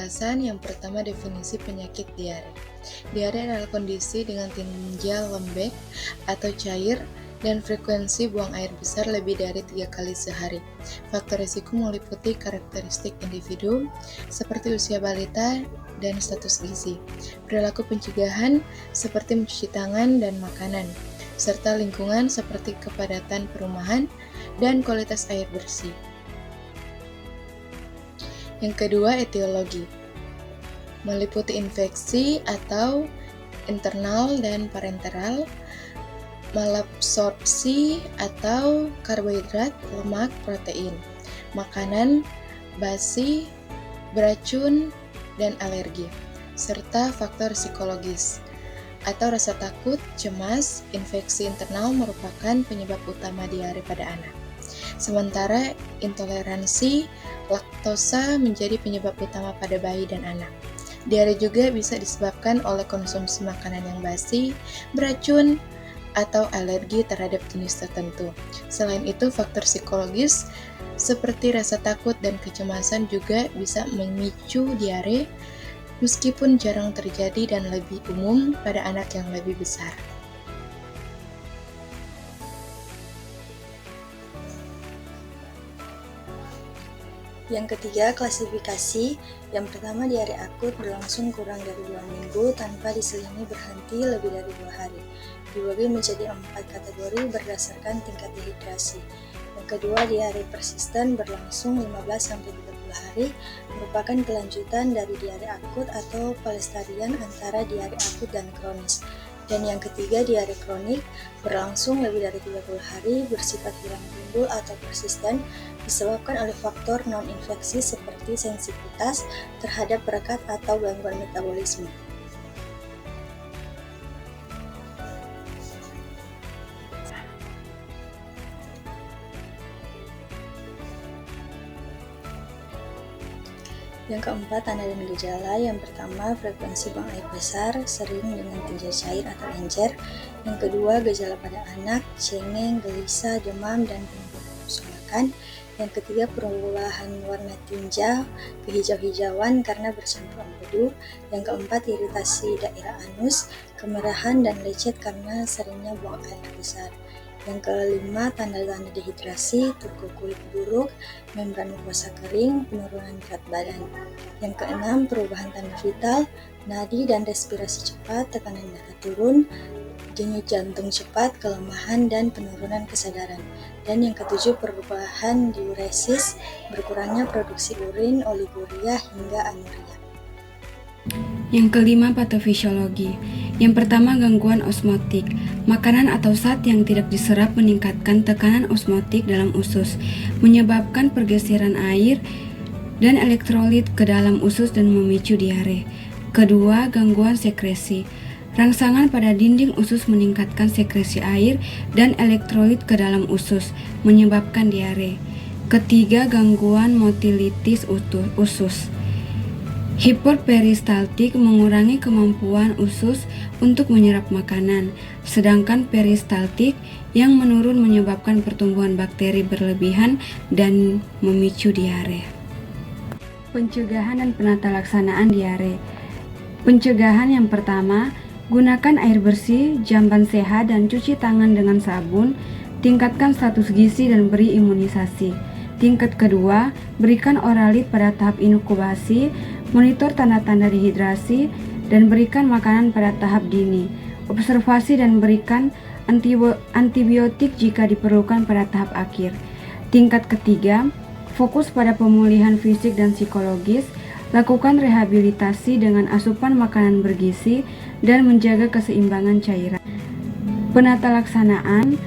Penjelasan yang pertama, definisi penyakit diare. Diare adalah kondisi dengan tinja lembek atau cair dan frekuensi buang air besar lebih dari 3 kali sehari. Faktor risiko meliputi karakteristik individu seperti usia balita dan status gizi, perilaku pencegahan seperti mencuci tangan dan makanan, serta lingkungan seperti kepadatan perumahan dan kualitas air bersih. Yang kedua, etiologi. Meliputi infeksi atau internal dan parenteral, malabsorpsi atau karbohidrat, lemak, protein, makanan, basi, beracun, dan alergi, serta faktor psikologis atau rasa takut, cemas. Infeksi internal merupakan penyebab utama diare pada anak. Sementara intoleransi laktosa menjadi penyebab utama pada bayi dan anak. Diare juga bisa disebabkan oleh konsumsi makanan yang basi, beracun, atau alergi terhadap jenis tertentu. Selain itu, faktor psikologis seperti rasa takut dan kecemasan juga bisa memicu diare, meskipun jarang terjadi dan lebih umum pada anak yang lebih besar. Yang ketiga, klasifikasi. Yang pertama, diare akut berlangsung kurang dari 2 minggu tanpa diselingi berhenti lebih dari 2 hari. Dibagi menjadi 4 kategori berdasarkan tingkat dehidrasi. Yang kedua, diare persisten berlangsung 15-30 hari, merupakan kelanjutan dari diare akut atau pelestarian antara diare akut dan kronis. Dan yang ketiga, diare kronik berlangsung lebih dari 30 hari, bersifat hilang timbul atau persisten, disebabkan oleh faktor non-infeksi seperti sensitivitas terhadap perekat atau gangguan metabolisme. Yang keempat, tanda dan gejala. Yang pertama, frekuensi buang air besar, sering dengan tinja cair atau encer. Yang kedua, gejala pada anak, cengeng, gelisah, demam, dan penurunan nafsu makan. Yang ketiga, perubahan warna tinja, kehijau-hijauan karena bercampur empedu. Yang keempat, iritasi daerah anus, kemerahan dan lecet karena seringnya buang air besar. Yang kelima, tanda-tanda dehidrasi, turgor kulit buruk, membran mukosa kering, penurunan berat badan. Yang keenam, perubahan tanda vital, nadi dan respirasi cepat, tekanan darah turun, denyut jantung cepat, kelemahan, dan penurunan kesadaran. Dan yang ketujuh, perubahan diuresis, berkurangnya produksi urin, oliguria, hingga anuria. Yang kelima, patofisiologi. Yang pertama, gangguan osmotik. Makanan atau zat yang tidak diserap meningkatkan tekanan osmotik dalam usus, menyebabkan pergeseran air dan elektrolit ke dalam usus dan memicu diare. Kedua, gangguan sekresi. Rangsangan pada dinding usus meningkatkan sekresi air dan elektrolit ke dalam usus, menyebabkan diare. Ketiga, gangguan motilitis usus. Hiperperistaltik mengurangi kemampuan usus untuk menyerap makanan, sedangkan peristaltik yang menurun menyebabkan pertumbuhan bakteri berlebihan dan memicu diare. Pencegahan dan penata laksanaan diare. Pencegahan yang pertama, gunakan air bersih, jamban sehat, dan cuci tangan dengan sabun. Tingkatkan status gizi dan beri imunisasi. Tingkat kedua, berikan oralit pada tahap inkubasi, monitor tanda-tanda dehidrasi, dan berikan makanan pada tahap dini. Observasi dan berikan antibiotik jika diperlukan pada tahap akhir. Tingkat ketiga, fokus pada pemulihan fisik dan psikologis, lakukan rehabilitasi dengan asupan makanan bergizi, dan menjaga keseimbangan cairan. Penata laksanaan,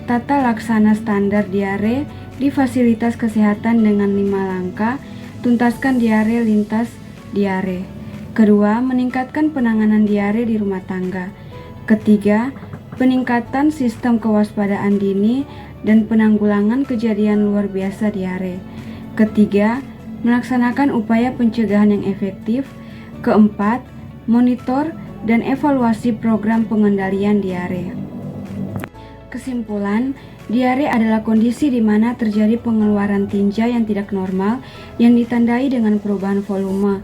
tata laksana standar diare di fasilitas kesehatan dengan 5 langkah, tuntaskan diare lintas diare. Kedua, meningkatkan penanganan diare di rumah tangga. Ketiga, peningkatan sistem kewaspadaan dini dan penanggulangan kejadian luar biasa diare. Ketiga, melaksanakan upaya pencegahan yang efektif. Keempat, monitor dan evaluasi program pengendalian diare. Kesimpulan, diare adalah kondisi di mana terjadi pengeluaran tinja yang tidak normal yang ditandai dengan perubahan volume,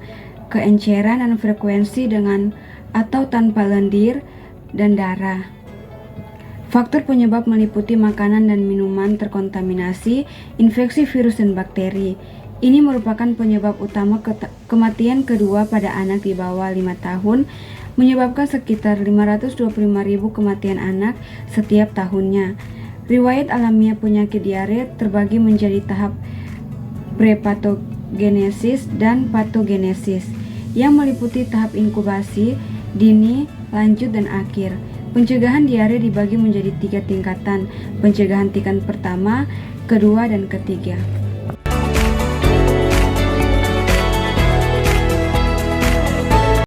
keenceran dan frekuensi dengan atau tanpa lendir dan darah. Faktor penyebab meliputi makanan dan minuman terkontaminasi, infeksi virus dan bakteri. Ini merupakan penyebab utama kematian kedua pada anak di bawah 5 tahun, menyebabkan sekitar 525.000 kematian anak setiap tahunnya. Riwayat alamiah penyakit diare terbagi menjadi tahap prepatogenesis dan patogenesis, yang meliputi tahap inkubasi, dini, lanjut, dan akhir. Pencegahan diare dibagi menjadi 3 tingkatan, pencegahan tingkat pertama, kedua, dan ketiga.